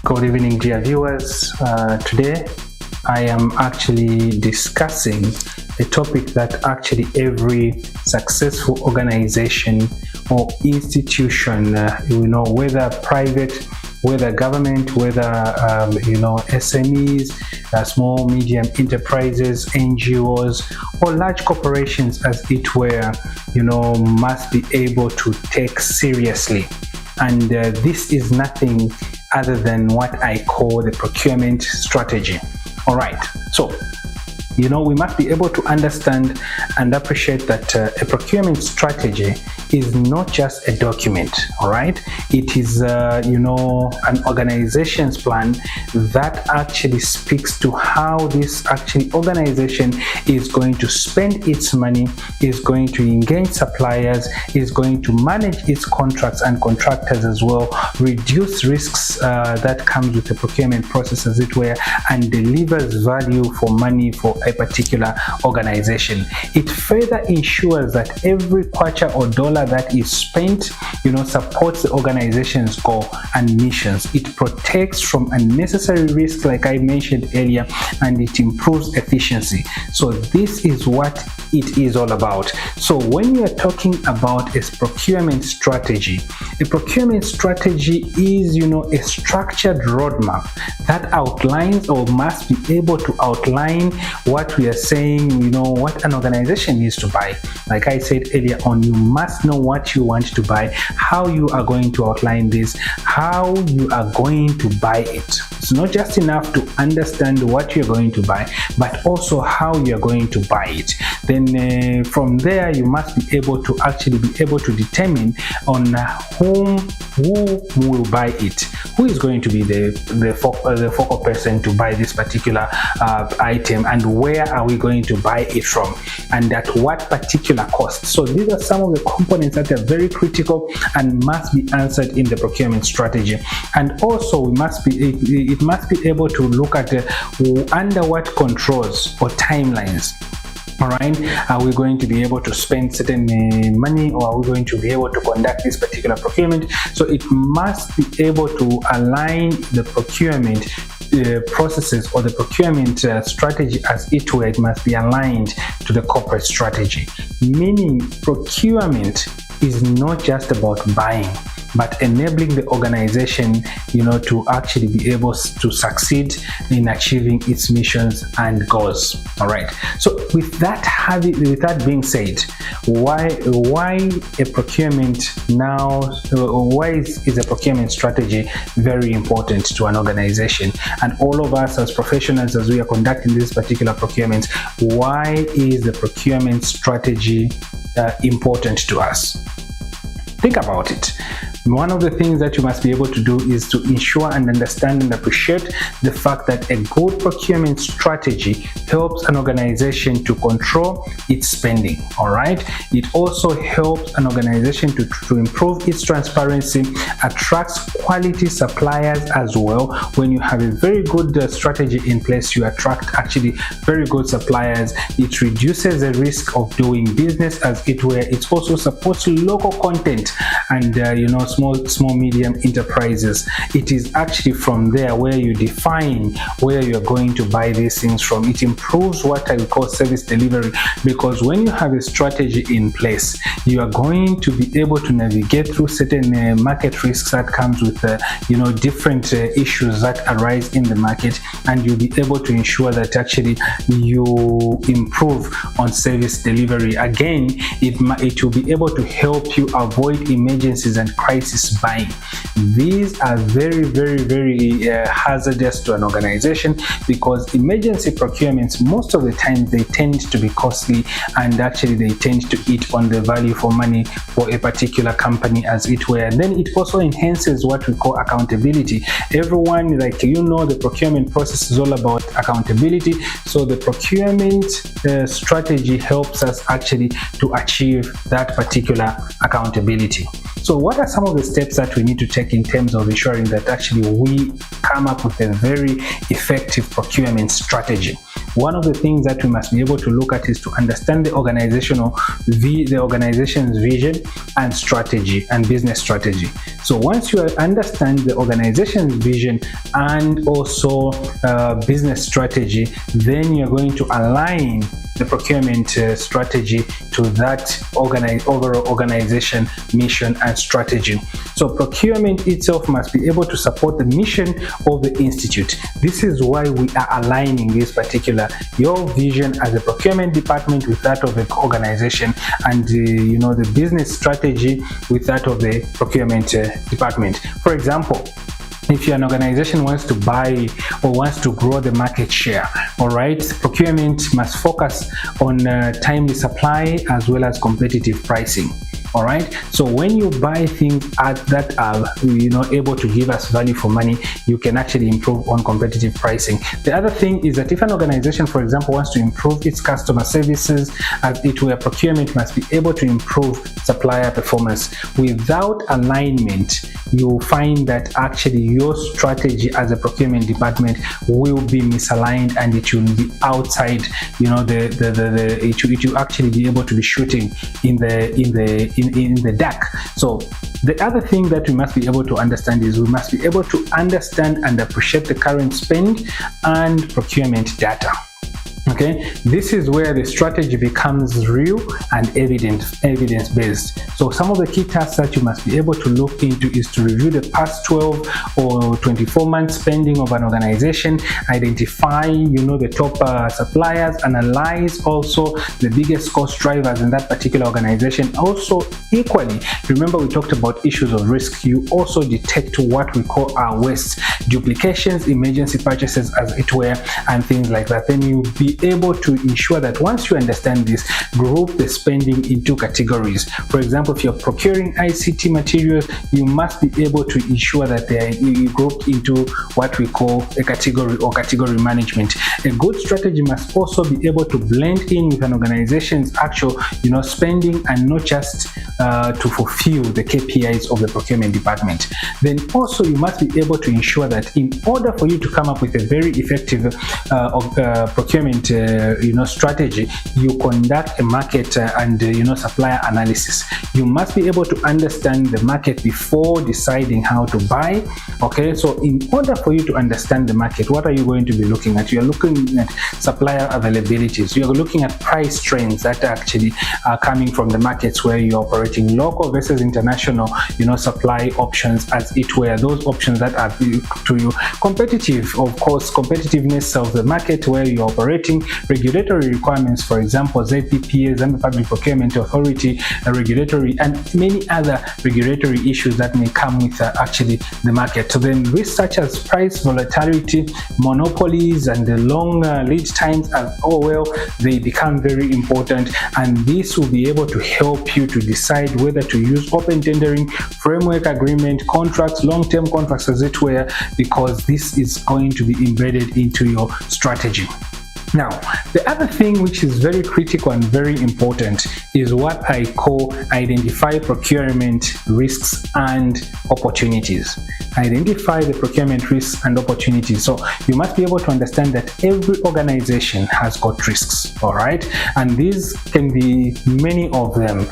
Good evening, dear viewers. Today I am actually discussing a topic that actually every successful organization or institution, whether private, whether government, whether SMEs, small medium enterprises, NGOs, or large corporations, as it were, must be able to take seriously. And this is nothing other than what I call the procurement strategy. All right, so we must be able to understand and appreciate that a procurement strategy is not just a document. All right, it is an organization's plan that actually speaks to how this organization is going to spend its money, is going to engage suppliers, is going to manage its contracts and contractors as well, reduce risks that comes with the procurement process, as it were, and delivers value for money for a particular organization. It further ensures that every kwacha or dollar that is spent, supports the organization's goal and missions. It protects from unnecessary risks, like I mentioned earlier, and it improves efficiency. So this is what it is all about. So when you are talking about a procurement strategy is, a structured roadmap that outlines or must be able to outline what we are saying, what an organization needs to buy. Like I said earlier on, you must know what you want to buy, how you are going to outline this, how you are going to buy it. It's not just enough to understand what you're going to buy, but also how you're going to buy it. Then from there, you must be able to determine on who will buy it, who is going to be the focal person to buy this particular item, and where are we going to buy it from, and at what particular cost. So these are some of the components that are very critical and must be answered in the procurement strategy. And also it must be able to look at under what controls or timelines. All right, are we going to be able to spend certain money, or are we going to be able to conduct this particular procurement? So it must be able to align the procurement processes or the procurement strategy, as it were. It must be aligned to the corporate strategy, meaning procurement is not just about buying, but enabling the organization, to actually be able to succeed in achieving its missions and goals. All right. So with that being said, why a procurement now? Why is a procurement strategy very important to an organization? And all of us as professionals, as we are conducting this particular procurement, why is the procurement strategy important to us? Think about it. One of the things that you must be able to do is to ensure and understand and appreciate the fact that a good procurement strategy helps an organization to control its spending. All right. It also helps an organization to improve its transparency, attracts quality suppliers as well. When you have a very good strategy in place, you attract actually very good suppliers. It reduces the risk of doing business, as it were. It also supports local content and small medium enterprises. It is actually from there where you define where you're going to buy these things from. It improves what I would call service delivery, because when you have a strategy in place, you are going to be able to navigate through certain market risks that comes with different issues that arise in the market, and you'll be able to ensure that actually you improve on service delivery. Again, it will be able to help you avoid emergencies and crisis buying. These are very, very, very hazardous to an organization, because emergency procurements, most of the time, they tend to be costly, and actually they tend to eat on the value for money for a particular company, as it were. And then it also enhances what we call accountability. Everyone, the procurement process is all about accountability. So the procurement strategy helps us actually to achieve that particular accountability. So what are some of the steps that we need to take in terms of ensuring that actually we come up with a very effective procurement strategy. One of the things that we must be able to look at is to understand the organization's vision and strategy and business strategy. So once you understand the organization's vision and also business strategy, then you're going to align the procurement strategy to that overall organization mission and strategy. So procurement itself must be able to support the mission of the institute. This is why we are aligning this particular, your vision as a procurement department with that of the organization, and the business strategy with that of the procurement department. For example, if an organization wants to buy or wants to grow the market share, all right, procurement must focus on timely supply as well as competitive pricing. All right, so when you buy things that are able to give us value for money, you can actually improve on competitive pricing. The other thing is that if an organization, for example, wants to improve its customer services, as it were, procurement must be able to improve supplier performance. Without alignment, you find that actually your strategy as a procurement department will be misaligned, and it will be outside it will actually be able to be shooting in the dark. So the other thing that we must be able to understand is we must be able to understand and appreciate the current spend and procurement data. Okay, this is where the strategy becomes real and evidence-based. So some of the key tasks that you must be able to look into is to review the past 12 or 24 months spending of an organization, identify the top suppliers, analyze also the biggest cost drivers in that particular organization. Also, equally, remember we talked about issues of risk. You also detect what we call our waste, duplications, emergency purchases, as it were, and things like that. Then you'll be able to ensure that once you understand this, group the spending into categories. For example, if you're procuring ICT materials, you must be able to ensure that they are grouped into what we call a category or category management. A good strategy must also be able to blend in with an organization's actual spending, and not just to fulfill the KPIs of the procurement department. Then also you must be able to ensure that in order for you to come up with a very effective procurement strategy, you conduct a market and supplier analysis. You must be able to understand the market before deciding how to buy. Okay, so in order for you to understand the market, what are you going to be looking at? You are looking at supplier availabilities. You are looking at price trends that actually are coming from the markets where you're operating, local versus international supply options, as it were, those options that are to you. Competitive, of course, competitiveness of the market where you're operating, regulatory requirements, for example, ZPPA, Zambia Public Procurement Authority, regulatory, and many other regulatory issues that may come with actually the market. So then risks such as price volatility, monopolies, and the long lead times as well, they become very important, and this will be able to help you to decide whether to use open tendering, framework agreement, contracts, long-term contracts, as it were, because this is going to be embedded into your strategy. Now, the other thing which is very critical and very important is what I call identify procurement risks and opportunities. Identify the procurement risks and opportunities. So you must be able to understand that every organization has got risks, all right? And these can be many of them.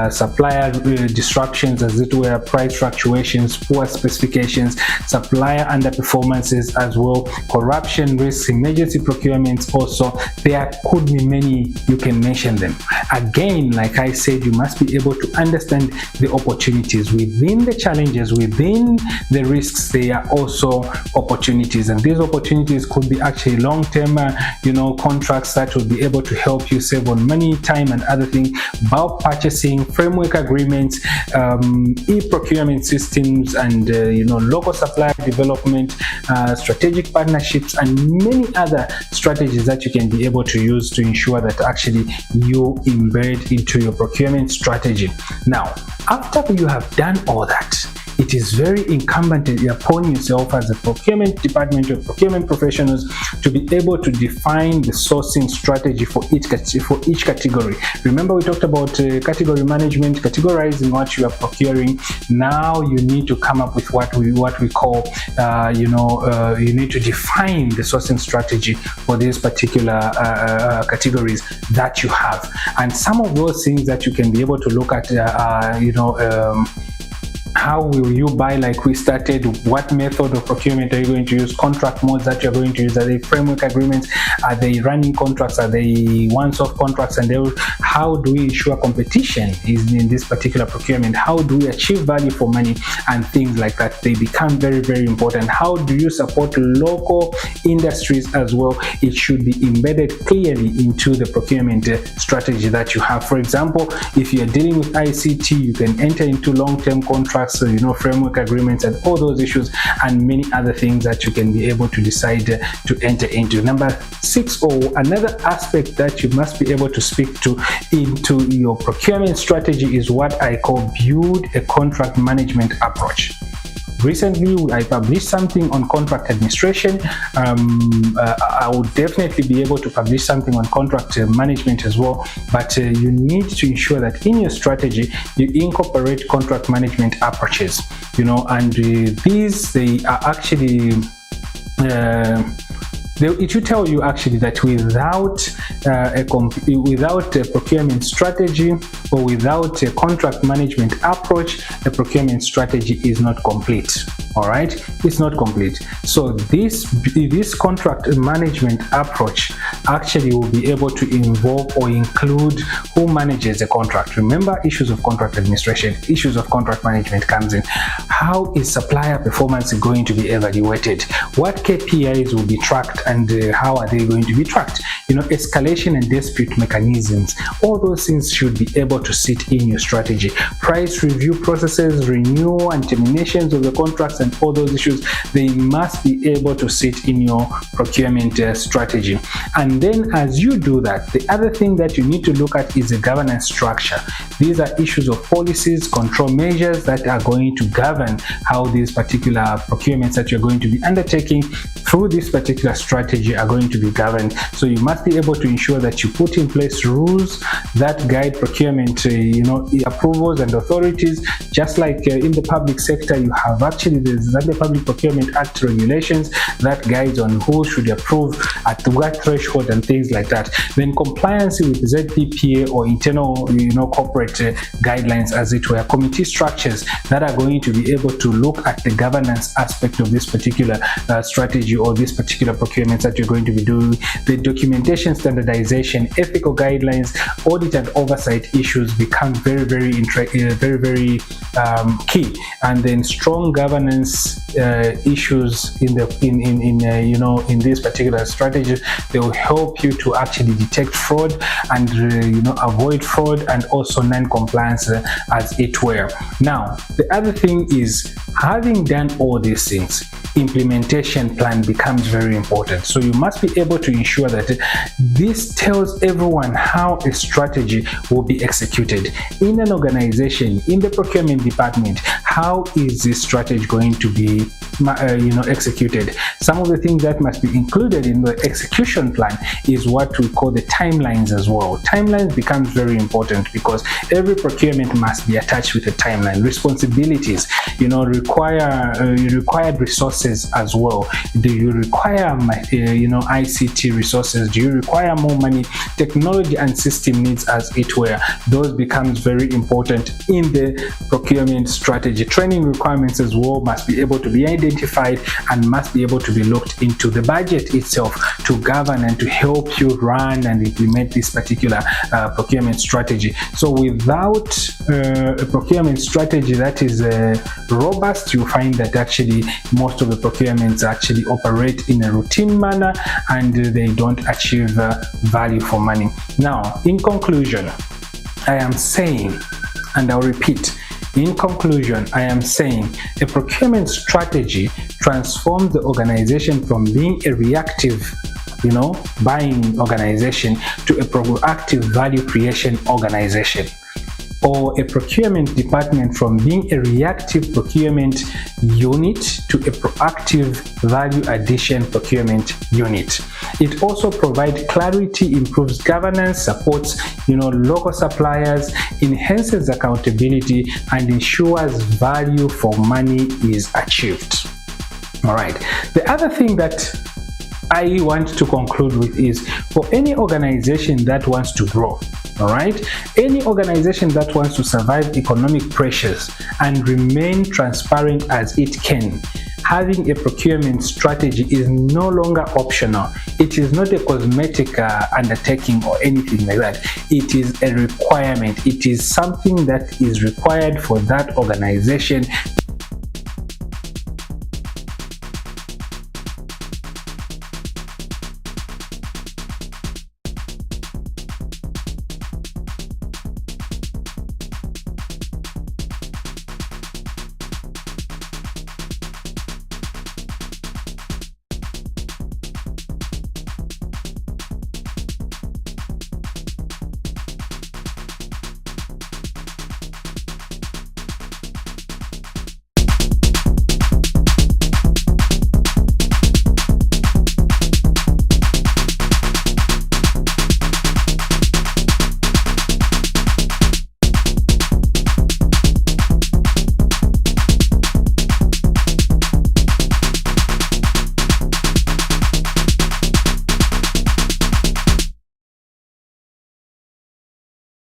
Supplier disruptions, as it were, price fluctuations, poor specifications, supplier underperformances as well, corruption risks, emergency procurements. Also, there could be many, you can mention them. Again, like I said, you must be able to understand the opportunities within the challenges, within the risks. There are also opportunities, and these opportunities could be actually long-term contracts that will be able to help you save on money, time, and other things, bulk purchasing, framework agreements, e-procurement systems, and local supplier development, strategic partnerships, and many other strategies that you can be able to use to ensure that actually you embed into your procurement strategy. Now, after you have done all that, it is very incumbent upon yourself as a procurement department or procurement professionals to be able to define the sourcing strategy for each category. Remember, we talked about category management, categorizing what you are procuring. Now you need to come up with what we call you need to define the sourcing strategy for these particular categories that you have. And some of those things that you can be able to look at how will you buy, like we started, what method of procurement are you going to use, contract modes that you're going to use, are they framework agreements, are they running contracts, are they once-off contracts, and how do we ensure competition is in this particular procurement, how do we achieve value for money, and things like that. They become very, very important. How do you support local industries as well? It should be embedded clearly into the procurement strategy that you have. For example, if you're dealing with ICT, you can enter into long-term contracts, framework agreements, and all those issues, and many other things that you can be able to decide to enter into. Number 6, or another aspect that you must be able to speak to into your procurement strategy, is what I call build a contract management approach. Recently, I published something on contract administration. I would definitely be able to publish something on contract management as well, but you need to ensure that in your strategy you incorporate contract management approaches, and these, they are actually it should tell you actually that without a procurement strategy, or without a contract management approach, the procurement strategy is not complete. All right, it's not complete. So this contract management approach actually will be able to involve or include who manages the contract. Remember, issues of contract administration, issues of contract management comes in. How is supplier performance going to be evaluated? What KPIs will be tracked, and how are they going to be tracked? Escalation and dispute mechanisms, all those things should be able to sit in your strategy. Price review processes, renewal and terminations of the contracts, and all those issues, they must be able to sit in your procurement strategy. And then as you do that, the other thing that you need to look at is the governance structure. These are issues of policies, control measures that are going to govern how these particular procurements that you're going to be undertaking through this particular strategy are going to be governed. So you must be able to ensure that you put in place rules that guide procurement, approvals and authorities. Just like in the public sector, you have actually the Public Procurement Act regulations that guides on who should approve at what threshold and things like that. Then compliance with ZPPA or internal, corporate guidelines, as it were, committee structures that are going to be able to look at the governance aspect of this particular strategy or this particular procurement that you're going to be doing. The documentation standardization, ethical guidelines, audit and oversight issues become very, very key. And then strong governance issues in this particular strategy, they will help you to actually detect fraud and avoid fraud and also non-compliance as it were. Now, the other thing is, having done all these things, implementation plan becomes very important. So you must be able to ensure that this tells everyone how a strategy will be executed in an organization, in the procurement department. How is this strategy going to be executed? Some of the things that must be included in the execution plan is what we call the timelines as well. Timelines becomes very important because every procurement must be attached with a timeline. Responsibilities, required resources as well. Do you require ICT resources? Do you require more money? Technology and system needs, as it were. Those becomes very important in the procurement strategy. Training requirements as well must be able to be identified and must be able to be looked into. The budget itself to govern and to help you run and implement this particular procurement strategy. So without a procurement strategy that is robust, you find that actually most of the procurements actually operate in a routine manner and they don't achieve value for money. Now, in conclusion, I am saying, and I'll repeat, in conclusion, I am saying a procurement strategy transforms the organization from being a reactive buying organization to a proactive value creation organization. or a procurement department from being a reactive procurement unit to a proactive value addition procurement unit. It also provides clarity, improves governance, supports local suppliers, enhances accountability, and ensures value for money is achieved. All right. The other thing that I want to conclude with is, for any organization that wants to grow, all right, any organization that wants to survive economic pressures and remain transparent as it can, having a procurement strategy is no longer optional. It is not a cosmetic undertaking or anything like that. It is a requirement. It is something that is required for that organization